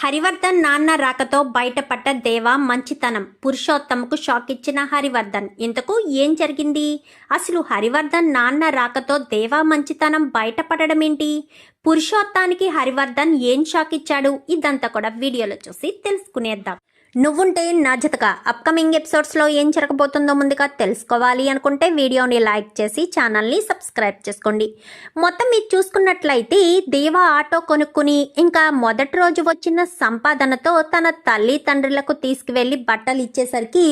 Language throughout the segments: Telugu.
హరివర్ధన్ నాన్న రాకతో బయటపడ్డ దేవ మంచితనం. పురుషోత్తమకు షాక్ ఇచ్చిన హరివర్ధన్. ఇంతకు ఏం జరిగింది? అసలు హరివర్ధన్ నాన్న రాకతో దేవ మంచితనం బయటపడడం ఏంటి? పురుషోత్తానికి హరివర్ధన్ ఏం షాక్ ఇచ్చాడు? ఇదంతా కూడా వీడియోలో చూసి తెలుసుకునేద్దాం. నువ్వుంటే నా జతగా అప్కమింగ్ ఎపిసోడ్స్లో ఏం జరగబోతుందో ముందుగా తెలుసుకోవాలి అనుకుంటే వీడియోని లైక్ చేసి ఛానల్ని సబ్స్క్రైబ్ చేసుకోండి. మొత్తం మీరు చూసుకున్నట్లయితే దేవ ఆటో కొనుక్కుని ఇంకా మొదటి రోజు వచ్చిన సంపాదనతో తన తల్లిదండ్రులకు తీసుకువెళ్ళి బట్టలు ఇచ్చేసరికి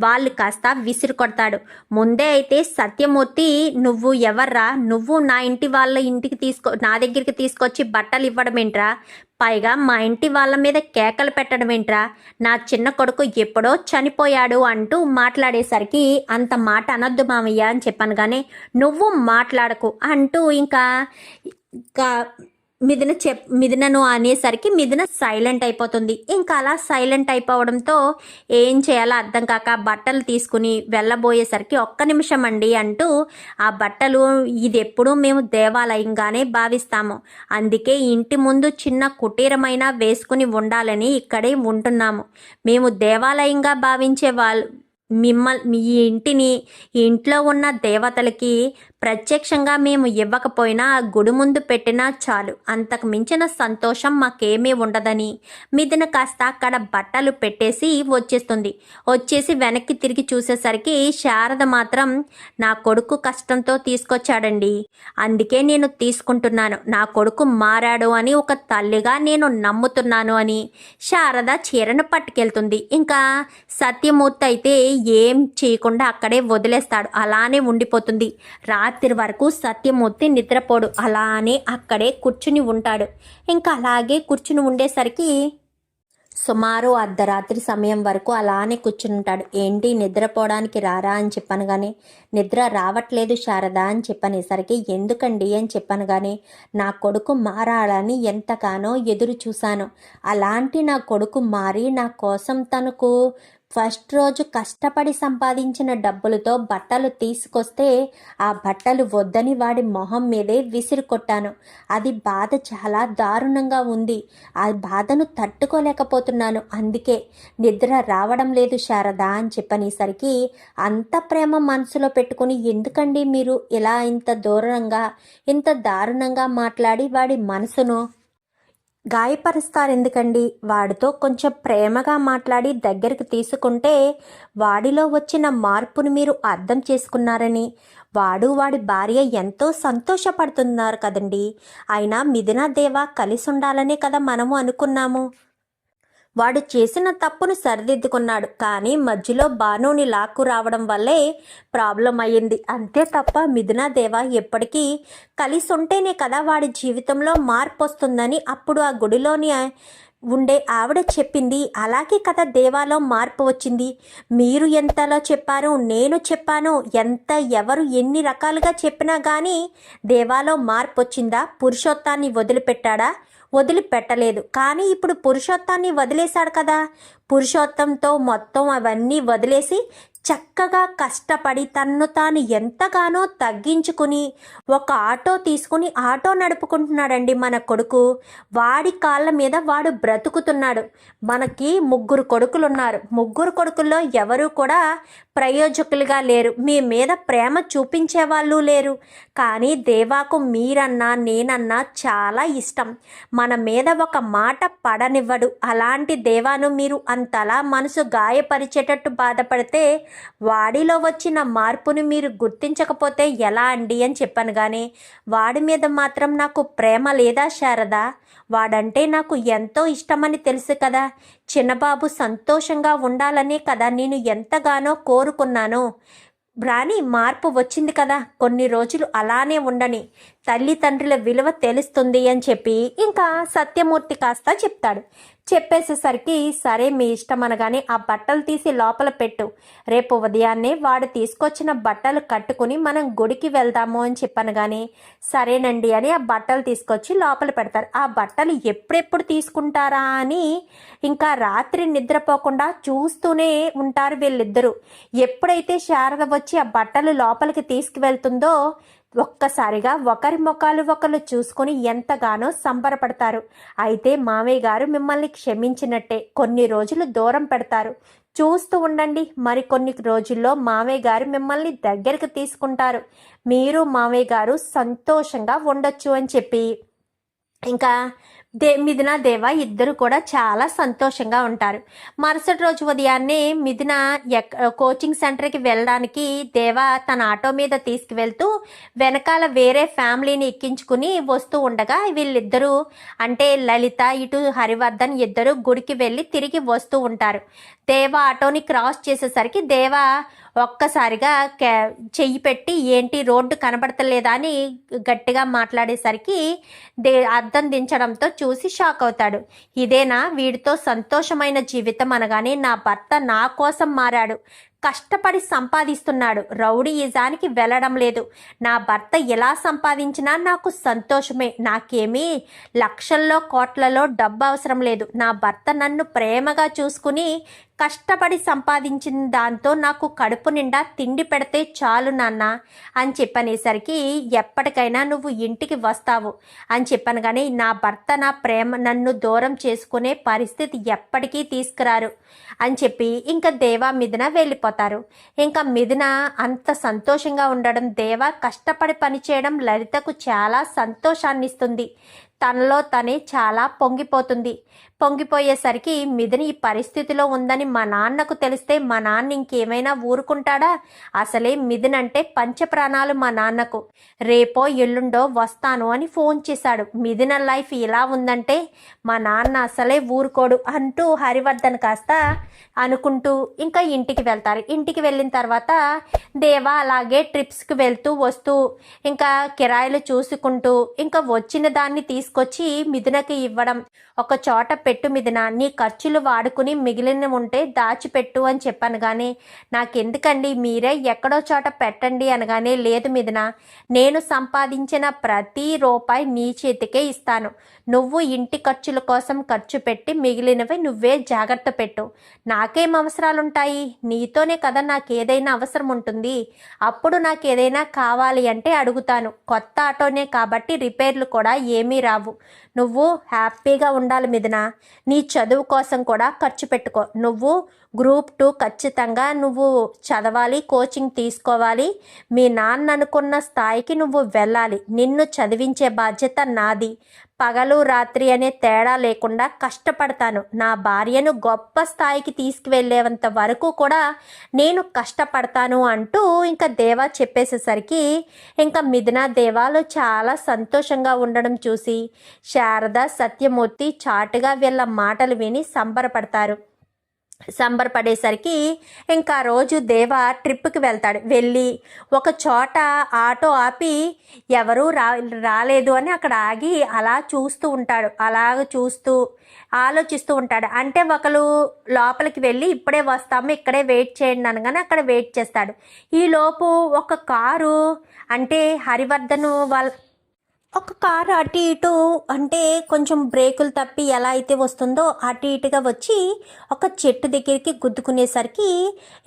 వాళ్ళు కాస్త విసిరు కొడతాడు. ముందే అయితే సత్యమూర్తి, నువ్వు ఎవర్రా, నువ్వు నా ఇంటి వాళ్ళ ఇంటికి నా దగ్గరికి తీసుకొచ్చి బట్టలు ఇవ్వడం ఏంట్రా, పైగా మా ఇంటి వాళ్ళ మీద కేకలు పెట్టడం ఏంట్రా, నా చిన్న కొడుకు ఎప్పుడో చనిపోయాడు అంటూ మాట్లాడేసరికి అంత మాట అనొద్దు మామయ్య అని చెప్పాను, కానీ నువ్వు మాట్లాడకు అంటూ ఇంకా మిథునను అనేసరికి మిథున సైలెంట్ అయిపోతుంది. ఇంకా అలా సైలెంట్ అయిపోవడంతో ఏం చేయాలో అర్థం కాక బట్టలు తీసుకుని వెళ్ళబోయేసరికి ఒక్క నిమిషం అండి అంటూ ఆ బట్టలు, ఇది ఎప్పుడూ మేము దేవాలయంగానే భావిస్తాము, అందుకే ఇంటి ముందు చిన్న కుటీరమైన వేసుకుని ఉండాలని ఇక్కడే ఉంటున్నాము. మేము దేవాలయంగా భావించే మీ ఇంటిని ఇంట్లో ఉన్న దేవతలకి ప్రత్యక్షంగా మేము ఇవ్వకపోయినా గుడి ముందు పెట్టినా చాలు, అంతకు మించిన సంతోషం మాకేమీ ఉండదని మిథున కాస్త అక్కడ బట్టలు పెట్టేసి వచ్చేసి వెనక్కి తిరిగి చూసేసరికి శారద మాత్రం, నా కొడుకు కష్టంతో తీసుకొచ్చాడండి, అందుకే నేను తీసుకుంటున్నాను, నా కొడుకు మారాడు అని ఒక తల్లిగా నేను నమ్ముతున్నాను అని శారద చీరను పట్టుకెళ్తుంది. ఇంకా సత్యమూర్తి అయితే ఏం చేయకుండా అక్కడే వదిలేస్తాడు, అలానే ఉండిపోతుంది. రాత్రి వరకు సత్యమూర్తి నిద్రపోడు, అలానే అక్కడే కూర్చుని ఉంటాడు. ఇంకా అలాగే కూర్చుని ఉండేసరికి సుమారు అర్ధరాత్రి సమయం వరకు అలానే కూర్చుని ఉంటాడు. ఏంటి నిద్రపోవడానికి రారా అని చెప్పాను, కానీ నిద్ర రావట్లేదు శారద అని చెప్పనేసరికి ఎందుకండి అని చెప్పాను, కానీ నా కొడుకు మారాలని ఎంతగానో ఎదురు చూశాను, అలాంటి నా కొడుకు మారి నా కోసం తనకు ఫస్ట్ రోజు కష్టపడి సంపాదించిన డబ్బులతో బట్టలు తీసుకొస్తే ఆ బట్టలు వద్దని వాడి మొహం మీదే విసిరి కొట్టాను. అది బాధ చాలా దారుణంగా ఉంది, ఆ బాధను తట్టుకోలేకపోతున్నాను, అందుకే నిద్ర రావడం లేదు శారద అని చెప్పనేసరికి, అంత ప్రేమ మనసులో పెట్టుకుని ఎందుకండి మీరు ఇలా ఇంత దారుణంగా మాట్లాడి వాడి మనసును గాయపరుస్తారు ఎందుకండి? వాడితో కొంచెం ప్రేమగా మాట్లాడి దగ్గరికి తీసుకుంటే వాడిలో వచ్చిన మార్పును మీరు అర్థం చేసుకున్నారని వాడి భార్య ఎంతో సంతోషపడుతున్నారు కదండి. అయినా మిథున దేవ కలిసి ఉండాలనే కదా మనము అనుకున్నాము. వాడు చేసిన తప్పును సరిదిద్దుకున్నాడు, కానీ మధ్యలో భానుని లాక్కు రావడం వల్లే ప్రాబ్లం అయ్యింది, అంతే తప్ప మిథున దేవ ఎప్పటికీ కలిసి ఉంటేనే కదా వాడి జీవితంలో మార్పు వస్తుందని అప్పుడు ఆ గుడిలోని ఉండే ఆవిడ చెప్పింది. అలాగే కదా దేవాలో మార్పు వచ్చింది. మీరు ఎంతలో చెప్పారు, నేను చెప్పాను, ఎవరు ఎన్ని రకాలుగా చెప్పినా కానీ దేవాలో మార్పు వచ్చిందా? పురుషోత్తాన్ని వదిలిపెట్టలేదు, కానీ ఇప్పుడు పురుషోత్తాన్ని వదిలేశాడు కదా. పురుషోత్తంతో మొత్తం అవన్నీ వదిలేసి చక్కగా కష్టపడి తన్ను తాను ఎంతగానో తగ్గించుకుని ఒక ఆటో తీసుకుని ఆటో నడుపుకుంటున్నాడండి మన కొడుకు. వాడి కాళ్ళ మీద వాడు బ్రతుకుతున్నాడు. మనకి 3 కొడుకులున్నారు. 3 కొడుకుల్లో ఎవరు కూడా ప్రయోజకులుగా లేరు, మీ మీద ప్రేమ చూపించే వాళ్ళు లేరు. కానీ దేవాకు మీరన్నా నేనన్నా చాలా ఇష్టం, మన మీద ఒక మాట పడనివ్వడు. అలాంటి దేవాను మీరు అంతలా మనసు గాయపరిచేటట్టు బాధపడితే వాడిలో వచ్చిన మార్పుని మీరు గుర్తించకపోతే ఎలా అండి అని చెప్పాను, కానీ వాడి మీద మాత్రం నాకు ప్రేమ లేదా శారద? వాడంటే నాకు ఎంతో ఇష్టమని తెలుసు కదా. చిన్నబాబు సంతోషంగా ఉండాలనే కదా నేను ఎంతగానో కోరుకున్నాను. రాని మార్పు వచ్చింది కదా, కొన్ని రోజులు అలానే ఉండని, తల్లిదండ్రుల విలువ తెలుస్తుంది అని చెప్పి ఇంకా సత్యమూర్తి కాస్త చెప్తాడు. చెప్పేసేసరికి సరే మీ ఇష్టం అనగానే, ఆ బట్టలు తీసి లోపల పెట్టు, రేపు ఉదయాన్నే వాడు తీసుకొచ్చిన బట్టలు కట్టుకుని మనం గుడికి వెళ్దాము అని చెప్పాను, కానీ సరేనండి అని ఆ బట్టలు తీసుకొచ్చి లోపల పెడతారు. ఆ బట్టలు ఎప్పుడెప్పుడు తీసుకుంటారా అని ఇంకా రాత్రి నిద్రపోకుండా చూస్తూనే ఉంటారు వీళ్ళిద్దరూ. ఎప్పుడైతే శారద వచ్చి ఆ బట్టలు లోపలికి తీసుకువెళ్తుందో ఒక్కసారిగా ఒకరి ముఖాలు ఒకరు చూసుకొని ఎంతగానో సంబరపడతారు. అయితే మామయ్య గారు మిమ్మల్ని క్షమించినట్టే, కొన్ని రోజులు దూరం పెడతారు. చూస్తూ ఉండండి, మరికొన్ని రోజుల్లో మామయ్య గారు మిమ్మల్ని దగ్గరికి తీసుకుంటారు. మీరు మామయ్య గారు సంతోషంగా ఉండొచ్చు అని చెప్పి ఇంకా మిథున దేవ ఇద్దరు కూడా చాలా సంతోషంగా ఉంటారు. మరుసటి రోజు ఉదయాన్నే మిథున కోచింగ్ సెంటర్కి వెళ్ళడానికి దేవ తన ఆటో మీద తీసుకువెళ్తూ వెనకాల వేరే ఫ్యామిలీని ఎక్కించుకుని వస్తూ ఉండగా వీళ్ళిద్దరూ అంటే లలిత ఇటు హరివర్ధన్ ఇద్దరు గుడికి వెళ్ళి తిరిగి వస్తూ ఉంటారు. దేవ ఆటోని క్రాస్ చేసేసరికి దేవ ఒక్కసారిగా చెయ్యి పెట్టి ఏంటి రోడ్డు కనబడతలేదా అని గట్టిగా మాట్లాడేసరికి అద్దం దించడంతో చూసి షాక్ అవుతాడు. ఇదేనా వీడితో సంతోషమైన జీవితం అనగానే నా భర్త నా కోసం మారాడు, కష్టపడి సంపాదిస్తున్నాడు, రౌడీయిజానికి వెళ్ళడం లేదు, నా భర్త ఎలా సంపాదించినా నాకు సంతోషమే, నాకేమీ లక్షల్లో కోట్లలో డబ్బు అవసరం లేదు, నా భర్త నన్ను ప్రేమగా చూసుకుని కష్టపడి సంపాదించిన దాంతో నాకు కడుపు నిండా తిండి పెడితే చాలు నాన్న అని చెప్పనేసరికి ఎప్పటికైనా నువ్వు ఇంటికి వస్తావు అని చెప్పాను. కానీ నా భర్త నా ప్రేమ నన్ను దూరం చేసుకునే పరిస్థితి ఎప్పటికీ తీసుకురారు అని చెప్పి ఇంకా దేవా మిథున వెళ్ళిపోతారు. ఇంకా మిథున అంత సంతోషంగా ఉండడం, దేవా కష్టపడి పనిచేయడం లలితకు చాలా సంతోషాన్ని ఇస్తుంది. తనలో తనే చాలా పొంగిపోయేసరికి మిథున ఈ పరిస్థితిలో ఉందని మా నాన్నకు తెలిస్తే మా నాన్న ఇంకేమైనా ఊరుకుంటాడా? అసలే మిథున అంటే పంచప్రాణాలు మా నాన్నకు. రేపో ఎల్లుండో వస్తాను అని ఫోన్ చేశాడు. మిథున లైఫ్ ఇలా ఉందంటే మా నాన్న అసలే ఊరుకోడు అంటూ హరివర్ధన్ కాస్త అనుకుంటూ ఇంకా ఇంటికి వెళ్తారు. ఇంటికి వెళ్ళిన తర్వాత దేవా అలాగే ట్రిప్స్కి వెళ్తూ వస్తూ ఇంకా కిరాయిలు చూసుకుంటూ ఇంకా వచ్చిన దాన్ని తీసుకొచ్చి మిథునకి ఇవ్వడం. ఒక చోట పెట్టు మిథున, నీ ఖర్చులు వాడుకుని మిగిలిన ఉంటే దాచిపెట్టు అని చెప్పాను. కానీ నాకెందుకండి, మీరే ఎక్కడో చోట పెట్టండి అనగానే లేదు మిథున, నేను సంపాదించిన ప్రతి రూపాయి నీ చేతికే ఇస్తాను, నువ్వు ఇంటి ఖర్చుల కోసం ఖర్చు పెట్టి మిగిలినవి నువ్వే జాగ్రత్త పెట్టు, నాకేం అవసరాలుంటాయి, నీతోనే కదా నాకు ఏదైనా అవసరం ఉంటుంది, అప్పుడు నాకు ఏదైనా కావాలి అంటే అడుగుతాను, కొత్త ఆటోనే కాబట్టి రిపేర్లు కూడా ఏమీ రావు, నువ్వు హ్యాపీగా ఉండాలి మిథున, నీ చదువు కోసం కూడా ఖర్చు పెట్టుకో, నువ్వు గ్రూప్ 2 ఖచ్చితంగా నువ్వు చదవాలి, కోచింగ్ తీసుకోవాలి, మీ నాన్న అనుకున్న స్థాయికి నువ్వు వెళ్ళాలి, నిన్ను చదివించే బాధ్యత నాది, పగలు రాత్రి అనే తేడా లేకుండా కష్టపడతాను, నా భార్యను గొప్ప స్థాయికి తీసుకువెళ్ళేంత వరకు కూడా నేను కష్టపడతాను అంటూ ఇంకా దేవా చెప్పేసేసరికి ఇంకా మిథున దేవాలు చాలా సంతోషంగా ఉండడం చూసి శారద సత్యమూర్తి చాటుగా వీళ్ళ మాటలు విని సంబరపడేసరికి ఇంకా రోజు దేవ ట్రిప్కి వెళ్తాడు. వెళ్ళి ఒక చోట ఆటో ఆపి ఎవరూ రాలేదు అని అక్కడ ఆగి అలా చూస్తూ ఉంటాడు. అలాగ చూస్తూ ఆలోచిస్తూ ఉంటాడు. అంటే ఒకరు లోపలికి వెళ్ళి ఇప్పుడే వస్తాము ఇక్కడే వెయిట్ చేయండి అనగానే అక్కడ వెయిట్ చేస్తాడు. ఈలోపు ఒక కారు అంటే హరివర్ధన్ ఒక కారు అటు ఇటు అంటే కొంచెం బ్రేకులు తప్పి ఎలా అయితే వస్తుందో అటు ఇటుగా వచ్చి ఒక చెట్టు దగ్గరికి గుద్దుకునేసరికి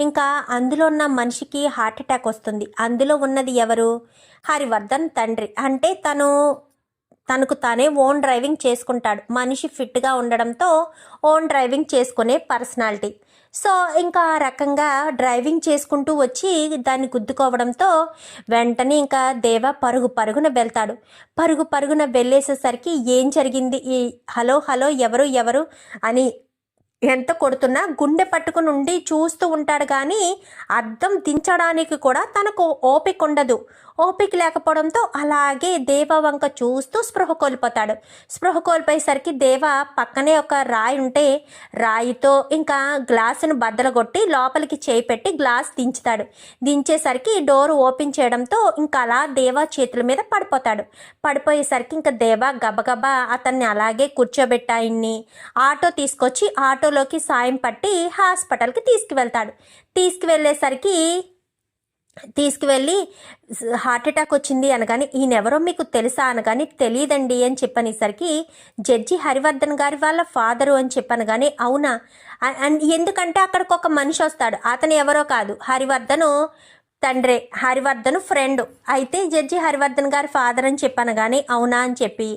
ఇంకా అందులో ఉన్న మనిషికి హార్ట్ అటాక్ వస్తుంది. అందులో ఉన్నది ఎవరు? హరివర్ధన్ తండ్రి. అంటే తనకు తానే ఓన్ డ్రైవింగ్ చేసుకుంటాడు. మనిషి ఫిట్గా ఉండడంతో ఓన్ డ్రైవింగ్ చేసుకునే పర్సనాలిటీ. సో ఇంకా ఆ రకంగా డ్రైవింగ్ చేసుకుంటూ వచ్చి దాన్ని గుద్దుకోవడంతో వెంటనే ఇంకా దేవ పరుగున వెళ్తాడు. పరుగున వెళ్ళేసేసరికి ఏం జరిగింది, ఈ హలో ఎవరు అని ఎంత కొడుతున్నా గుండె పట్టుకుని ఉండి చూస్తూ ఉంటాడు. కానీ అద్దం దించడానికి కూడా తనకు ఓపిక ఉండదు. ఓపిక లేకపోవడంతో అలాగే దేవ వంక చూస్తూ స్పృహ కోల్పోయేసరికి దేవ పక్కనే ఒక రాయి ఉంటే రాయితో ఇంకా గ్లాసును బద్దలగొట్టి లోపలికి చేయి పెట్టి గ్లాస్ దించేసరికి డోర్ ఓపెన్ చేయడంతో ఇంకా అలా దేవ చేతుల మీద పడిపోయేసరికి ఇంకా దేవ గబగబా అతన్ని అలాగే కూర్చోబెట్టాయన్ని ఆటో తీసుకొచ్చి ఆటోలోకి సాయం పట్టి హాస్పిటల్కి తీసుకువెళ్ళి హార్ట్ అటాక్ వచ్చింది అనగానే ఈయనెవరో మీకు తెలుసా అనగానే తెలియదండి అని చెప్పనేసరికి జడ్జి హరివర్ధన్ గారి వాళ్ళ ఫాదరు అని చెప్పాను. కానీ అవునా, ఎందుకంటే అక్కడికి ఒక మనిషి వస్తాడు, అతను ఎవరో కాదు హరివర్ధను తండ్రే, హరివర్ధన్ ఫ్రెండ్. అయితే జడ్జి హరివర్ధన్ గారి ఫాదర్ అని చెప్పాను కానీ అవునా అని చెప్పి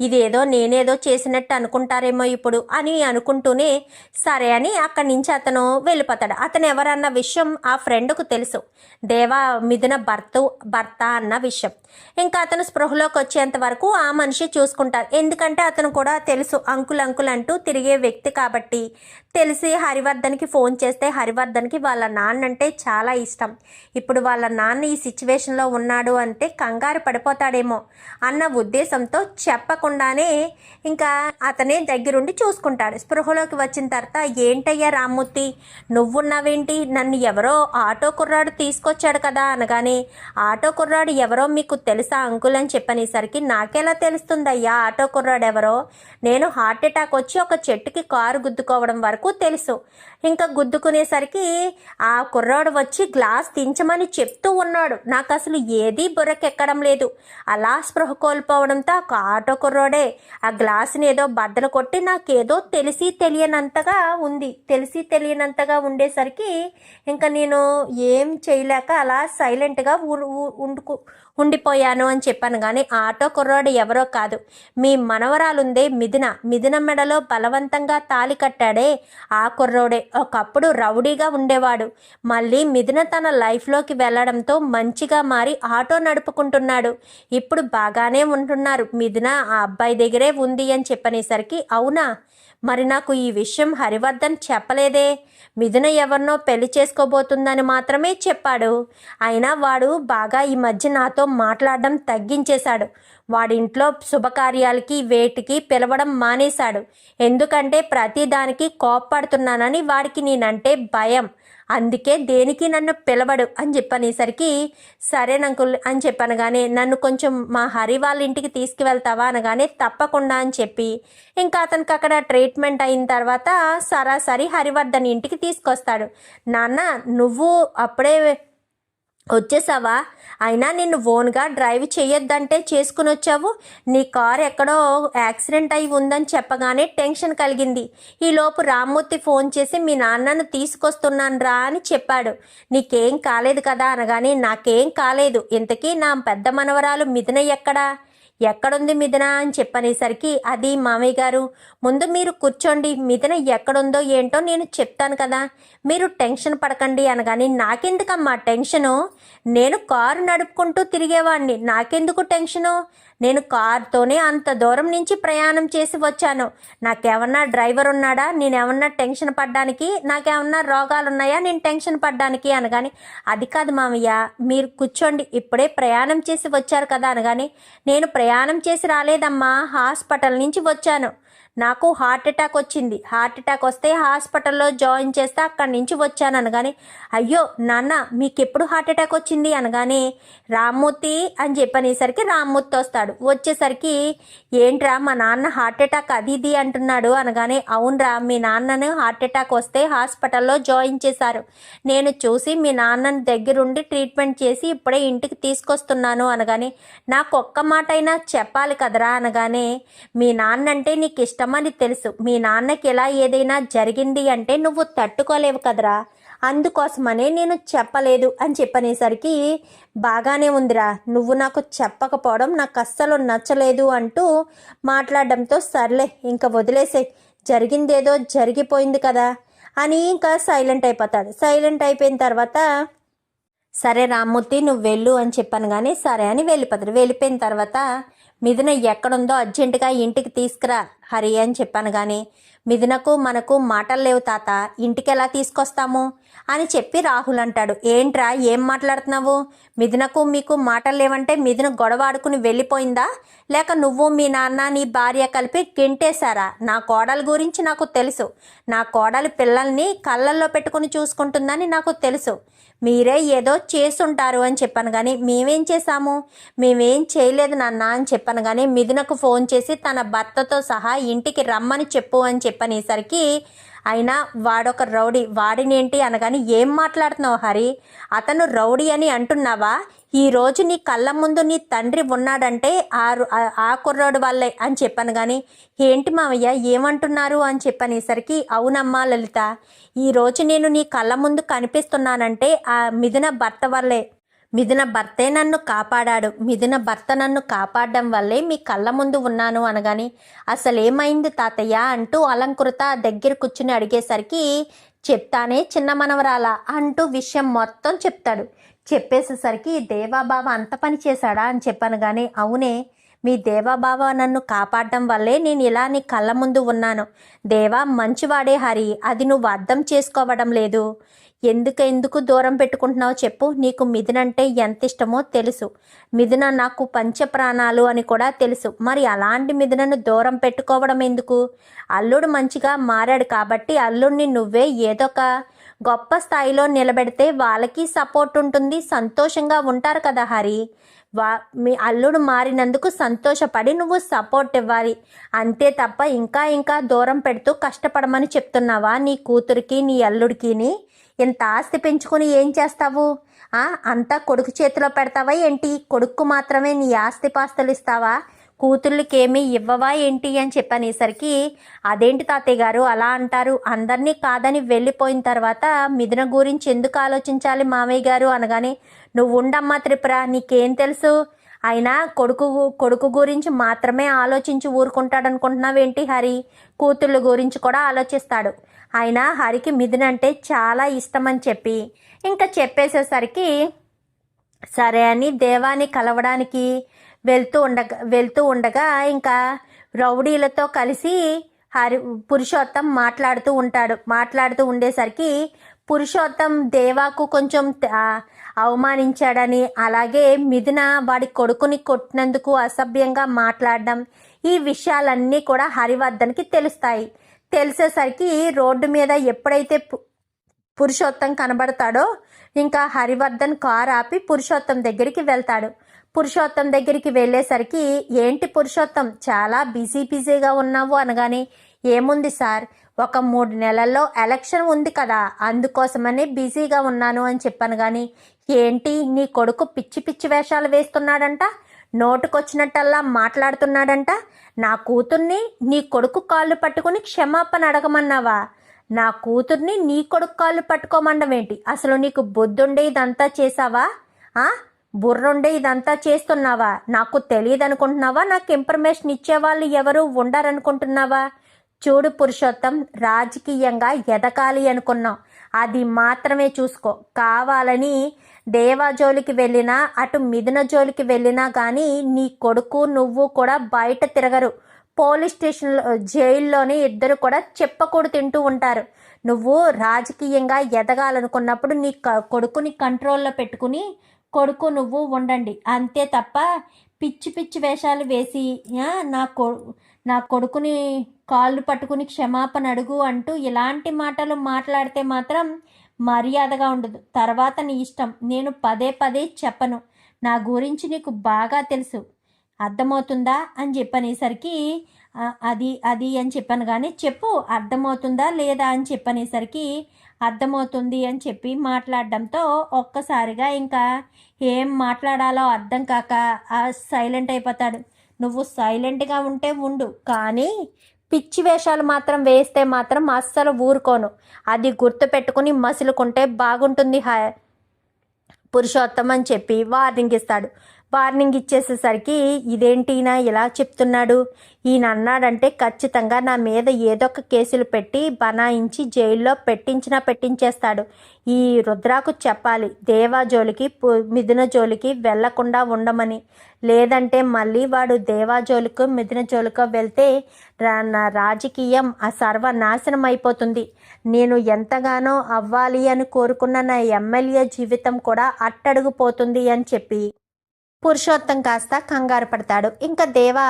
ఇదేదో నేనేదో చేసినట్టు అనుకుంటారేమో ఇప్పుడు అని అనుకుంటూనే సరే అని అక్కడి నుంచి అతను వెళ్ళిపోతాడు. అతను ఎవరన్న విషయం ఆ ఫ్రెండ్కు తెలుసు, దేవా మిథున భర్త అన్న విషయం. ఇంకా అతను స్పృహలోకి వచ్చేంత వరకు ఆ మనిషి చూసుకుంటారు. ఎందుకంటే అతను కూడా తెలుసు అంకుల్ అంటూ తిరిగే వ్యక్తి కాబట్టి తెలిసి హరివర్ధన్కి ఫోన్ చేస్తే హరివర్ధన్కి వాళ్ళ నాన్న అంటే చాలా ఇష్టం. ఇప్పుడు వాళ్ళ నాన్న ఈ సిచ్యువేషన్లో ఉన్నాడు అంటే కంగారు పడిపోతాడేమో అన్న ఉద్దేశంతో చెప్పకుండానే ఇంకా అతనే దగ్గరుండి చూసుకుంటాడు. స్పృహలోకి వచ్చిన తర్వాత ఏంటయ్యా రామ్మూర్తి నువ్వున్నావేంటి, నన్ను ఎవరో ఆటో కుర్రాడు తీసుకొచ్చాడు కదా అనగానే ఆటో కుర్రాడు ఎవరో మీకు తెలుసా అంకుల్ అని చెప్పనేసరికి నాకెలా తెలుస్తుందయ్యా ఆటో కుర్రాడు ఎవరో, నేను హార్ట్ అటాక్ వచ్చి ఒక చెట్టుకి కారు గుద్దుకోవడం వరకు తెలుసు. ఇంకా గుద్దుకునేసరికి ఆ కుర్రాడు వచ్చి గ్లాస్ దించమని చెప్తూ ఉన్నాడు. నాకు అసలు ఏదీ బుర్రకెక్కడం లేదు. అలా స్పృహ కోల్పోవడంతో ఆ ఆటో కుర్రాడే ఆ గ్లాసుని ఏదో బద్దలు కొట్టి నాకేదో తెలిసి తెలియనంతగా ఉండేసరికి ఇంకా నేను ఏం చేయలేక అలా సైలెంట్గా ఉండిపోయాను అని చెప్పాను. కానీ ఆటో కుర్రాడు ఎవరో కాదు, మీ మనవరాలుందే మిథున మెడలో బలవంతంగా తాళి కట్టాడే ఆ కుర్రోడే. ఒకప్పుడు రౌడీగా ఉండేవాడు, మళ్ళీ మిథున తన లైఫ్లోకి వెళ్ళడంతో మంచిగా మారి ఆటో నడుపుకుంటున్నాడు. ఇప్పుడు బాగానే ఉంటున్నారు. మిథున ఆ అబ్బాయి దగ్గరే ఉంది అని చెప్పనేసరికి అవునా, మరి నాకు ఈ విషయం హరివర్ధన్ చెప్పలేదే. మిథున ఎవరినో పెళ్లి చేసుకోబోతుందని మాత్రమే చెప్పాడు. అయినా వాడు బాగా ఈ మధ్య నాతో మాట్లాడడం తగ్గించేశాడు. వాడింట్లో శుభకార్యాలకి వేటికి పిలవడం మానేశాడు. ఎందుకంటే ప్రతిదానికి కోప్పడుతున్నానని వాడికి నేనంటే భయం. అందుకే దేనికి నన్ను పిలవడు అని చెప్పనేసరికి సరేనంకుల్ అని చెప్పాను. కానీ నన్ను కొంచెం మా హరి వాళ్ళ ఇంటికి తీసుకువెళ్తావా అనగానే తప్పకుండా అని చెప్పి ఇంకా అతనికి అక్కడ ట్రీట్మెంట్ అయిన తర్వాత సరాసరి హరివర్ధన్ ఇంటికి తీసుకొస్తాడు. నాన్న నువ్వు అప్పుడే వచ్చేసావా, అయినా నిన్ను ఓన్గా డ్రైవ్ చేయొద్దంటే చేసుకుని వచ్చావు. నీ కారు ఎక్కడో యాక్సిడెంట్ అయి ఉందని చెప్పగానే టెన్షన్ కలిగింది. ఈలోపు రామ్మూర్తి ఫోన్ చేసి మీ నాన్నను తీసుకొస్తున్నాను రా అని చెప్పాడు. నీకేం కాలేదు కదా అనగానే నాకేం కాలేదు. ఇంతకీ నా పెద్ద మనవరాలు మిథున ఎక్కడుంది మిథున అని చెప్పనేసరికి అది మామయ్య గారు ముందు మీరు కూర్చోండి, మిథున ఎక్కడుందో ఏంటో నేను చెప్తాను కదా, మీరు టెన్షన్ పడకండి అనగాని నాకెందుకమ్మా టెన్షను, నేను కారు నడుపుకుంటూ తిరిగేవాడిని, నాకెందుకు టెన్షను, నేను కారుతోనే అంత దూరం నుంచి ప్రయాణం చేసి వచ్చాను. నాకేమన్నా డ్రైవర్ ఉన్నాడా, నేనేమన్నా టెన్షన్ పడ్డానికి, నాకేమన్నా రోగాలు ఉన్నాయా నేను టెన్షన్ పడ్డానికి అనగాని అది కాదు మామయ్య మీరు కూర్చోండి, ఇప్పుడే ప్రయాణం చేసి వచ్చారు కదా అనగాని నేను ప్రయాణం చేసి రాలేదమ్మా, హాస్పిటల్ నుంచి వచ్చాను. నాకు హార్ట్ అటాక్ వచ్చింది, హార్ట్ అటాక్ వస్తే హాస్పిటల్లో జాయిన్ చేస్తే అక్కడి నుంచి వచ్చాను అనగానే అయ్యో నాన్న మీకు ఎప్పుడు హార్ట్ అటాక్ వచ్చింది అనగానే రామ్మూర్తి అని చెప్పనేసరికి రామ్మూర్తి వస్తాడు. వచ్చేసరికి ఏంట్రా మా నాన్న హార్ట్ అటాక్ అది ఇది అంటున్నాడు అనగానే అవునరా మీ నాన్నను హార్ట్ అటాక్ వస్తే హాస్పిటల్లో జాయిన్ చేశారు, నేను చూసి మీ నాన్నని దగ్గరుండి ట్రీట్మెంట్ చేసి ఇప్పుడే ఇంటికి తీసుకొస్తున్నాను అనగానే నాకు ఒక్క మాట అయినా చెప్పాలి కదరా అనగానే మీ నాన్న అంటే నీకు ఇష్టమని తెలుసు, మీ నాన్నకి ఎలా ఏదైనా జరిగింది అంటే నువ్వు తట్టుకోలేవు కదరా, అందుకోసమనే నేను చెప్పలేదు అని చెప్పనేసరికి బాగానే ఉందిరా, నువ్వు నాకు చెప్పకపోవడం నాకు అస్సలు నచ్చలేదు అంటూ మాట్లాడడంతో సర్లే ఇంకా వదిలేసే, జరిగిందేదో జరిగిపోయింది కదా అని ఇంకా సైలెంట్ అయిపోతాడు. సైలెంట్ అయిపోయిన తర్వాత సరే రామ్మూర్తి నువ్వు వెళ్ళు అని చెప్పాను. కానీ సరే అని వెళ్ళిపోతాడు. వెళ్ళిపోయిన తర్వాత మిథున ఎక్కడుందో అర్జెంటుగా ఇంటికి తీసుకురా హరి అని చెప్పాను. కానీ మిథునకు మనకు మాటలు లేవు తాత, ఇంటికి ఎలా తీసుకొస్తాము అని చెప్పి రాహుల్ అంటాడు. ఏంట్రా ఏం మాట్లాడుతున్నావు, మిథునకు మీకు మాటలు లేవంటే మిథున గొడవ ఆడుకుని వెళ్ళిపోయిందా, లేక నువ్వు మీ నాన్న నీ భార్య కలిపి గింటేశారా? నా కోడల గురించి నాకు తెలుసు, నా కోడలి పిల్లల్ని కళ్ళల్లో పెట్టుకుని చూసుకుంటుందని నాకు తెలుసు, మీరే ఏదో చేసుంటారు అని చెప్పాను. కానీ మేమేం చేశాము, మేమేం చేయలేదు నాన్న అని చెప్పాను. కానీ మిథునకు ఫోన్ చేసి తన భర్తతో సహా ఇంటికి రమ్మని చెప్పు అని చెప్పనేసరికి అయినా వాడొక రౌడీ, వాడినేంటి అనగాని ఏం మాట్లాడుతున్నావు హరి, అతను రౌడీ అని అంటున్నావా, ఈరోజు నీ కళ్ళ ముందు నీ తండ్రి ఉన్నాడంటే ఆ కుర్రాడు వాళ్ళే అని చెప్పాను. కానీ ఏంటి మావయ్య ఏమంటున్నారు అని చెప్పనేసరికి అవునమ్మా లలిత, ఈరోజు నేను నీ కళ్ళ ముందు కనిపిస్తున్నానంటే ఆ మిథున భర్త వల్లే, మిథున భర్తే నన్ను కాపాడాడు, మిథున భర్త నన్ను కాపాడడం వల్లే మీ కళ్ళ ముందు ఉన్నాను అనగాని అసలేమైంది తాతయ్య అంటూ అలంకృత దగ్గర కూర్చుని అడిగేసరికి చెప్తానే చిన్న మనవరాల అంటూ విషయం మొత్తం చెప్తాడు. చెప్పేసేసరికి దేవాబావ అంత పని చేశాడా అని చెప్పాను. కానీ అవునే, మీ దేవాబావ నన్ను కాపాడడం వల్లే నేను ఇలా నీ కళ్ళ ముందు ఉన్నాను. దేవా మంచివాడే హరి, అది నువ్వు అర్థం చేసుకోవడం లేదు. ఎందుకు దూరం పెట్టుకుంటున్నావు చెప్పు. నీకు మిథున అంటే ఎంత ఇష్టమో తెలుసు, మిథున నాకు పంచప్రాణాలు అని కూడా తెలుసు. మరి అలాంటి మిథునను దూరం పెట్టుకోవడం ఎందుకు? అల్లుడు మంచిగా మారాడు కాబట్టి అల్లుడిని నువ్వే ఏదో ఒక గొప్ప స్థాయిలో నిలబెడితే వాళ్ళకి సపోర్ట్ ఉంటుంది, సంతోషంగా ఉంటారు కదా హరి. మీ అల్లుడు మారినందుకు సంతోషపడి నువ్వు సపోర్ట్ ఇవ్వాలి, అంతే తప్ప ఇంకా దూరం పెడుతూ కష్టపడమని చెప్తున్నావా నీ కూతురికి నీ అల్లుడికిని? ఇంత ఆస్తి పెంచుకుని ఏం చేస్తావు? అంతా కొడుకు చేతిలో పెడతావా ఏంటి? కొడుకు మాత్రమే నీ ఆస్తి పాస్తులు ఇస్తావా? కూతుర్లకేమీ ఇవ్వవా ఏంటి అని చెప్పనేసరికి అదేంటి తాతయ్య గారు అలా అంటారు? అందరినీ కాదని వెళ్ళిపోయిన తర్వాత మిథున గురించి ఎందుకు ఆలోచించాలి మామయ్య గారు అనగానే, నువ్వు ఉండమ్మా త్రిపుర, నీకేం తెలుసు? ఆయన కొడుకు గురించి మాత్రమే ఆలోచించి ఊరుకుంటాడనుకుంటున్నావేంటి హరి? కూతుళ్ళ గురించి కూడా ఆలోచిస్తాడు. ఆయన హరికి మిథున అంటే చాలా ఇష్టం అని చెప్పి ఇంకా చెప్పేసేసరికి సరే అని దేవాన్ని కలవడానికి వెళ్తూ ఉండగా ఇంకా రౌడీలతో కలిసి పురుషోత్తం మాట్లాడుతూ ఉండేసరికి పురుషోత్తం దేవాకు కొంచెం అవమానించాడని, అలాగే మిథున వాడి కొడుకుని కొట్టినందుకు అసభ్యంగా మాట్లాడడం, ఈ విషయాలన్నీ కూడా హరివర్ధన్కి తెలుస్తాయి. తెలిసేసరికి రోడ్డు మీద ఎప్పుడైతే పురుషోత్తం కనబడతాడో ఇంకా హరివర్ధన్ కారు ఆపి పురుషోత్తం దగ్గరికి వెళ్తాడు. పురుషోత్తం దగ్గరికి వెళ్ళేసరికి ఏంటి పురుషోత్తం చాలా బిజీగా ఉన్నావు అనగానే, ఏముంది సార్, ఒక 3 నెలల్లో ఎలక్షన్ ఉంది కదా, అందుకోసమని బిజీగా ఉన్నాను అని చెప్పాను. కానీ ఏంటి నీ కొడుకు పిచ్చి వేషాలు వేస్తున్నాడంట, నోటుకొచ్చినట్టల్లా మాట్లాడుతున్నాడంట. నా కూతుర్ని నీ కొడుకు కాళ్ళు పట్టుకుని క్షమాపణ అడగమన్నావా? నా కూతుర్ని నీ కొడుకు కాళ్ళు పట్టుకోమండమేంటి? అసలు నీకు బుద్ధుండే ఇదంతా చేసావా? బుర్రుండే ఇదంతా చేస్తున్నావా? నాకు తెలియదు అనుకుంటున్నావా? నాకు ఇన్ఫర్మేషన్ ఇచ్చేవాళ్ళు ఎవరు ఉండరనుకుంటున్నావా? చూడు పురుషోత్తం, రాజకీయంగా ఎదగాలి అనుకున్నావు, అది మాత్రమే చూసుకో. కావాలని దేవా జోలికి వెళ్ళినా అటు మిథున జోలికి వెళ్ళినా కానీ నీ కొడుకు నువ్వు కూడా బయట తిరగరు. పోలీస్ స్టేషన్లో జైల్లోనే ఇద్దరు కూడా చెప్పకూడదు తింటూ ఉంటారు. నువ్వు రాజకీయంగా ఎదగాలనుకున్నప్పుడు నీ కొడుకుని కంట్రోల్లో పెట్టుకుని కొడుకు నువ్వు ఉండండి, అంతే తప్ప పిచ్చి వేషాలు వేసి నా కొడుకుని కాళ్ళు పట్టుకుని క్షమాపణ అడుగు అంటూ ఇలాంటి మాటలు మాట్లాడితే మాత్రం మర్యాదగా ఉండదు. తర్వాత నీ ఇష్టం, నేను పదే చెప్పను. నా గురించి నీకు బాగా తెలుసు, అర్థమవుతుందా అని చెప్పనేసరికి అది అని చెప్పాను. కానీ చెప్పు, అర్థమవుతుందా లేదా అని చెప్పనేసరికి అర్థమవుతుంది అని చెప్పి మాట్లాడడంతో ఒక్కసారిగా ఇంకా ఏం మాట్లాడాలో అర్థం కాక సైలెంట్ అయిపోతాడు. నువ్వు సైలెంట్గా ఉంటే ఉండు, కానీ పిచ్చి వేషాలు మాత్రం వేస్తే మాత్రం అస్సలు ఊరుకోను, అది గుర్తుపెట్టుకుని మసులుకుంటే బాగుంటుంది పురుషోత్తం అని చెప్పి వార్నింగ్ ఇస్తాడు. వార్నింగ్ ఇచ్చేసేసరికి ఇదేంటినా ఇలా చెప్తున్నాడు, ఈయన అన్నాడంటే ఖచ్చితంగా నా మీద ఏదో ఒక కేసులు పెట్టి బనాయించి జైల్లో పెట్టించేస్తాడు. ఈ రుద్రాకు చెప్పాలి దేవా జోలికి మిథున జోలికి వెళ్లకుండా ఉండమని, లేదంటే మళ్ళీ వాడు దేవా జోలికో మిథున జోలికో వెళ్తే నా రాజకీయం సర్వనాశనం అయిపోతుంది. నేను ఎంతగానో అవ్వాలి అని కోరుకున్న నా ఎమ్మెల్యే జీవితం కూడా అట్టడుగుపోతుంది అని చెప్పి పురుషోత్తం కాస్త కంగారు పడతాడు. ఇంకా దేవా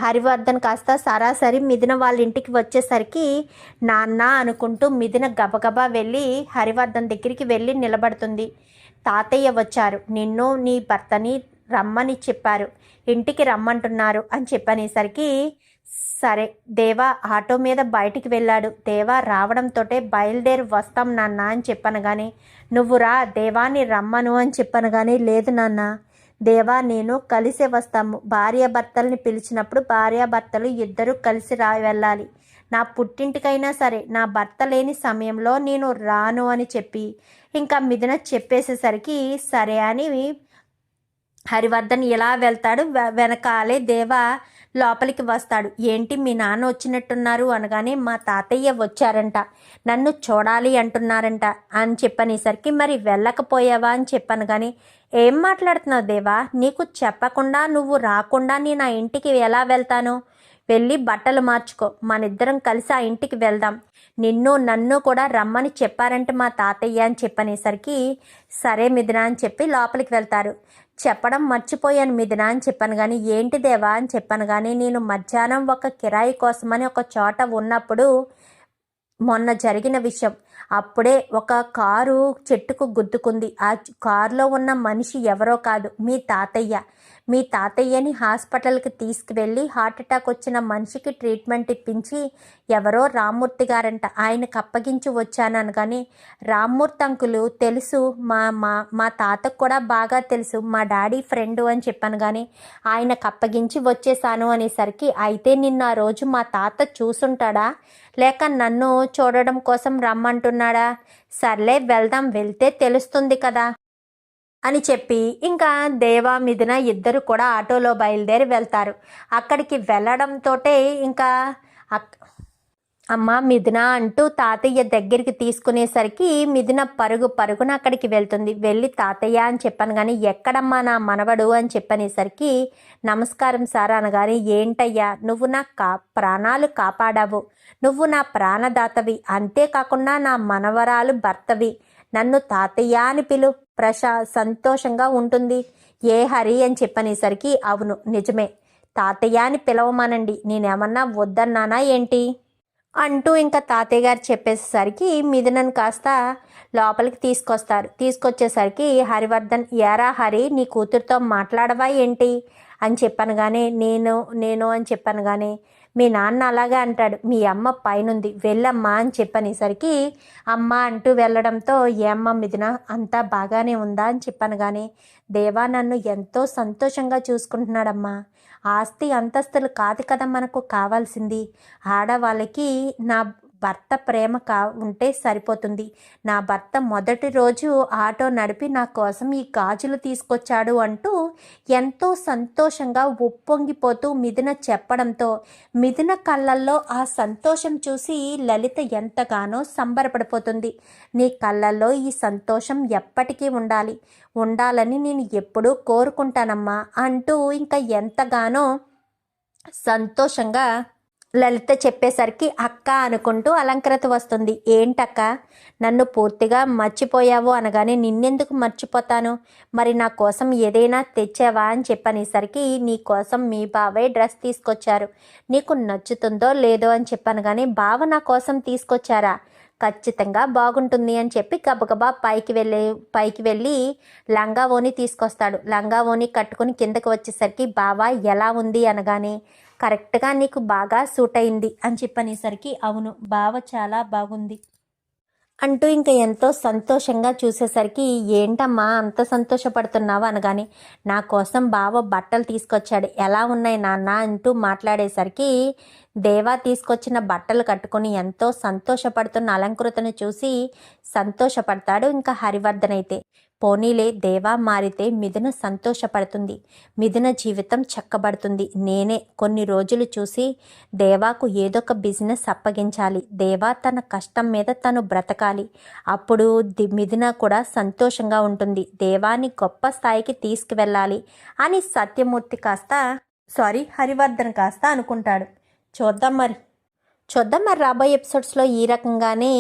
హరివర్ధన్ కాస్త సరాసరి మిథున వాళ్ళ ఇంటికి వచ్చేసరికి నాన్న అనుకుంటూ మిథున గబగబా వెళ్ళి హరివర్ధన్ దగ్గరికి వెళ్ళి నిలబడుతుంది. తాతయ్య వచ్చారు, నిన్ను నీ భర్తని రమ్మని చెప్పారు, ఇంటికి రమ్మంటున్నారు అని చెప్పనేసరికి సరే దేవా ఆటో మీద బయటికి వెళ్ళాడు. దేవా రావడంతో బయలుదేరి వస్తాం నాన్న అని చెప్పాను. కానీ నువ్వు రా దేవాన్ని రమ్మను అని చెప్పాను. కానీ లేదు నాన్న, దేవా నేను కలిసే వస్తాము. భార్యాభర్తల్ని పిలిచినప్పుడు భార్యాభర్తలు ఇద్దరూ కలిసి వెళ్ళాలి. నా పుట్టింటికైనా సరే నా భర్త లేని సమయంలో నేను రాను అని చెప్పి ఇంకా మిథున చెప్పేసేసరికి సరే అని హరివర్ధన్ ఎలా వెళ్తాడు, వెనకాలే దేవా లోపలికి వస్తాడు. ఏంటి మీ నాన్న వచ్చినట్టున్నారు అనగానే మా తాతయ్య వచ్చారంట, నన్ను చూడాలి అంటున్నారంట అని చెప్పనేసరికి మరి వెళ్ళకపోయావా అని చెప్పాను. కానీ ఏం మాట్లాడుతున్నావు దేవా, నీకు చెప్పకుండా నువ్వు రాకుండా నేను ఆ ఇంటికి ఎలా వెళ్తాను? వెళ్ళి బట్టలు మార్చుకో, మనిద్దరం కలిసి ఆ ఇంటికి వెళ్దాం. నన్ను కూడా రమ్మని చెప్పారంటే మా తాతయ్య అని చెప్పనేసరికి సరే మిథున అని చెప్పి లోపలికి వెళ్తారు. చెప్పడం మర్చిపోయాను మిథున అని చెప్పాను. కానీ ఏంటి దేవా అని చెప్పాను. కానీ నేను మధ్యాహ్నం ఒక కిరాయి కోసమని ఒక చోట ఉన్నప్పుడు మొన్న జరిగిన విషయం, అప్పుడే ఒక కారు చెట్టుకు గుద్దుకుంది. ఆ కారులో ఉన్న మనిషి ఎవరో కాదు, మీ తాతయ్యని హాస్పిటల్కి తీసుకువెళ్ళి హార్ట్అటాక్ వచ్చిన మనిషికి ట్రీట్మెంట్ ఇప్పించి ఎవరో రామ్మూర్తి గారంట, ఆయనకు అప్పగించి వచ్చాను అనగానే రామ్మూర్తి అంకులు తెలుసు, మా తాతకు కూడా బాగా తెలుసు, మా డాడీ ఫ్రెండు అని చెప్పాను. కానీ ఆయనకు అప్పగించి వచ్చేసాను అనేసరికి అయితే నిన్న ఆ రోజు మా తాత చూసుంటాడా లేక నన్ను చూడడం కోసం రమ్మంటున్నాడా? సర్లే వెళ్దాం, వెళ్తే తెలుస్తుంది కదా అని చెప్పి ఇంకా దేవా మిథున ఇద్దరు కూడా ఆటోలో బయలుదేరి వెళ్తారు. అక్కడికి వెళ్ళడంతో ఇంకా అమ్మ మిథున అంటూ తాతయ్య దగ్గరికి తీసుకునేసరికి మిథున పరుగున అక్కడికి వెళ్తుంది. వెళ్ళి తాతయ్య అని చెప్పాను. కానీ ఎక్కడమ్మా నా మనవడు అని చెప్పనేసరికి నమస్కారం సార్ అనగానే ఏంటయ్యా నువ్వు నా ప్రాణాలు కాపాడావు, నువ్వు నా ప్రాణదాతవి, అంతేకాకుండా నా మనవరాలు భర్తవి, నన్ను తాతయ్య అని పిలు, సంతోషంగా ఉంటుంది. ఏ హరి అని చెప్పనేసరికి అవును నిజమే, తాతయ్య అని పిలవమానండి, నేనేమన్నా వద్దన్నానా ఏంటి అంటూ ఇంకా తాతయ్య గారు చెప్పేసరికి మిథునను కాస్త లోపలికి తీసుకొచ్చేసరికి హరివర్ధన్ ఏరా హరి నీ కూతురుతో మాట్లాడవా ఏంటి అని చెప్పాను. కానీ నేను అని చెప్పాను. కానీ మీ నాన్న అలాగే అంటాడు, మీ అమ్మ పైనుంది వెళ్ళమ్మా అని చెప్పనేసరికి అమ్మ అంటూ వెళ్ళడంతో ఏ అమ్మ మిథున అంతా బాగానే ఉందా అని చెప్పాను. కానీ దేవా నన్ను ఎంతో సంతోషంగా చూసుకుంటున్నాడమ్మా, ఆస్తి అంతస్తులు కాదు కదా మనకు కావాల్సింది, ఆడవాళ్ళకి నా భర్త ప్రేమ ఉంటే సరిపోతుంది. నా భర్త మొదటి రోజు ఆటో నడిపి నా కోసం ఈ గాజులు తీసుకొచ్చాడు అంటూ ఎంతో సంతోషంగా ఉప్పొంగిపోతూ మిథున చెప్పడంతో మిథున కళ్ళల్లో ఆ సంతోషం చూసి లలిత ఎంతగానో సంబరపడిపోతుంది. నీ కళ్ళల్లో ఈ సంతోషం ఎప్పటికీ ఉండాలని నేను ఎప్పుడూ కోరుకుంటానమ్మా అంటూ ఇంకా ఎంతగానో సంతోషంగా లలిత చెప్పేసరికి అక్క అనుకుంటూ అలంకృత వస్తుంది. ఏంటక్క నన్ను పూర్తిగా మర్చిపోయావు అనగానే నిన్నెందుకు మర్చిపోతాను, మరి నా కోసం ఏదైనా తెచ్చావా అని చెప్పనేసరికి నీ కోసం మీ బావయ్య డ్రెస్ తీసుకొచ్చారు, నీకు నచ్చుతుందో లేదో అని చెప్పాను. కానీ బావ నా కోసం తీసుకొచ్చారా, ఖచ్చితంగా బాగుంటుంది అని చెప్పి గబగబా పైకి వెళ్ళి లంగా ఓని తీసుకొస్తాడు. లంగా ఓని కట్టుకుని కిందకు వచ్చేసరికి బావా ఎలా ఉంది అనగానే కరెక్ట్గా నీకు బాగా సూట్ అయింది అని చెప్పనేసరికి అవును బావ చాలా బాగుంది అంటూ ఇంకా ఎంతో సంతోషంగా చూసేసరికి ఏంటమ్మా అంత సంతోషపడుతున్నావు అనగానే నా కోసం బావ బట్టలు తీసుకొచ్చాడు, ఎలా ఉన్నాయి నాన్న అంటూ మాట్లాడేసరికి దేవా తీసుకొచ్చిన బట్టలు కట్టుకొని ఎంతో సంతోషపడుతున్న అలంకృతను చూసి సంతోషపడతాడు. ఇంకా హరివర్ధన్ అయితే పోనీలే దేవా మారితే మిథున సంతోషపడుతుంది, మిథున జీవితం చక్కబడుతుంది, నేనే కొన్ని రోజులు చూసి దేవాకు ఏదో ఒక బిజినెస్ అప్పగించాలి, దేవా తన కష్టం మీద తను బ్రతకాలి, అప్పుడు మిథున కూడా సంతోషంగా ఉంటుంది, దేవాని గొప్ప స్థాయికి తీసుకువెళ్ళాలి అని హరివర్ధన్ కాస్త అనుకుంటాడు. చూద్దాం మరి రాబోయే ఎపిసోడ్స్లో ఈ రకంగానే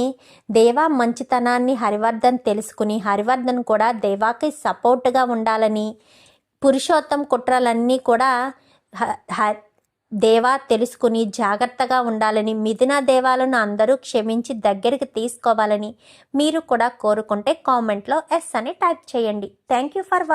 దేవా మంచితనాన్ని హరివర్ధన్ తెలుసుకుని హరివర్ధన్ కూడా దేవాకి సపోర్ట్గా ఉండాలని, పురుషోత్తం కుట్రలన్నీ కూడా దేవా తెలుసుకుని జాగ్రత్తగా ఉండాలని, మిథున దేవాలను అందరూ క్షమించి దగ్గరికి తీసుకోవాలని మీరు కూడా కోరుకుంటే కామెంట్లో ఎస్ అని టైప్ చేయండి. Thank you for